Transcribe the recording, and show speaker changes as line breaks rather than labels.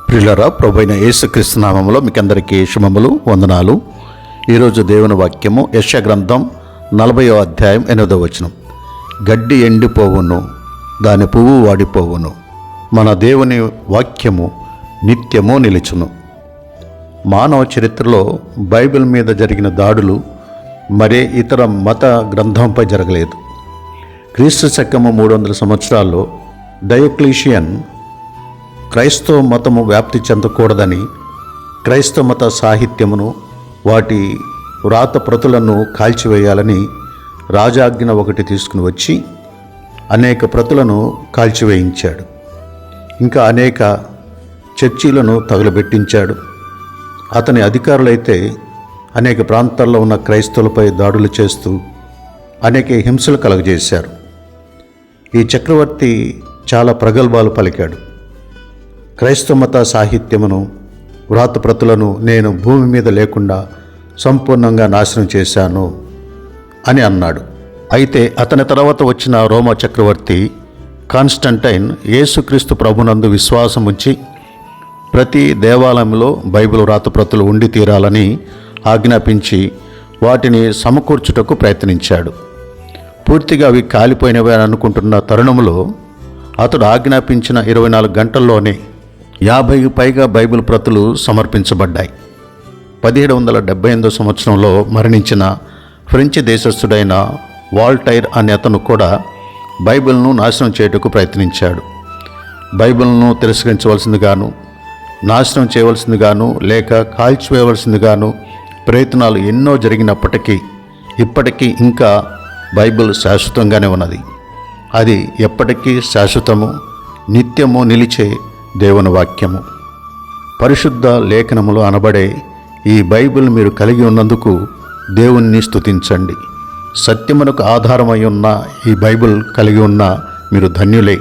ప్రియులారా, ప్రభువైన యేసుక్రీస్తు నామములో మీకు అందరికీ శుభములు, వందనాలు. ఈరోజు దేవుని వాక్యము యెషయా గ్రంథం 40వ అధ్యాయం 8వ వచనం. గడ్డి ఎండిపోవును, దాని పువ్వు వాడిపోవును, మన దేవుని వాక్యము నిత్యము నిలుచును. మానవ చరిత్రలో బైబిల్ మీద జరిగిన దాడులు మరే ఇతర మత గ్రంథంపై జరగలేదు. క్రీస్తు శకము 300 సంవత్సరాల్లో డయోక్లీషియన్ క్రైస్తవ మతము వ్యాప్తి చెందకూడదని క్రైస్తవ మత సాహిత్యమును, వాటి వ్రాత ప్రతులను కాల్చివేయాలని రాజాజ్ఞ ఒకటి తీసుకుని వచ్చి అనేక ప్రతులను కాల్చివేయించాడు. ఇంకా అనేక చర్చీలను తగులబెట్టించాడు. అతని అధికారులైతే అనేక ప్రాంతాల్లో ఉన్న క్రైస్తవులపై దాడులు చేస్తూ అనేక హింసలు కలుగజేశారు. ఈ చక్రవర్తి చాలా ప్రగల్భాలు పలికాడు. క్రైస్తవ మత సాహిత్యమును, వ్రాతప్రతులను నేను భూమి మీద లేకుండా సంపూర్ణంగా నాశనం చేశాను అని అన్నాడు. అయితే అతని తర్వాత వచ్చిన రోమా చక్రవర్తి కాన్స్టంటైన్ యేసుక్రీస్తు ప్రభునందు విశ్వాసం ఉంచి ప్రతి దేవాలయంలో బైబిల్ వ్రాతప్రతులు ఉండి తీరాలని ఆజ్ఞాపించి వాటిని సమకూర్చుటకు ప్రయత్నించాడు. పూర్తిగా అవి కాలిపోయినవి అని అనుకుంటున్న తరుణంలో అతడు ఆజ్ఞాపించిన 24 గంటల్లోనే 50కి పైగా బైబిల్ ప్రతులు సమర్పించబడ్డాయి. 1778 సంవత్సరంలో మరణించిన ఫ్రెంచ్ దేశస్థుడైన వాల్టైర్ అనే అతను కూడా బైబిల్ను నాశనం చేయుటకు ప్రయత్నించాడు. బైబిల్ను తిరస్కరించవలసిందిగాను, నాశనం చేయవలసిందిగాను, లేక కాల్చివేయవలసిందిగాను ప్రయత్నాలు ఎన్నో జరిగినప్పటికీ ఇప్పటికీ ఇంకా బైబిల్ శాశ్వతంగానే ఉన్నది. అది ఎప్పటికీ శాశ్వతము, నిత్యము నిలిచే దేవుని వాక్యము. పరిశుద్ధ లేఖనములు అనబడే ఈ బైబిల్ మీరు కలిగి ఉన్నందుకు దేవుణ్ణి స్తుతించండి. సత్యమునకు ఆధారమై ఉన్న ఈ బైబిల్ కలిగి ఉన్న మీరు ధన్యులే.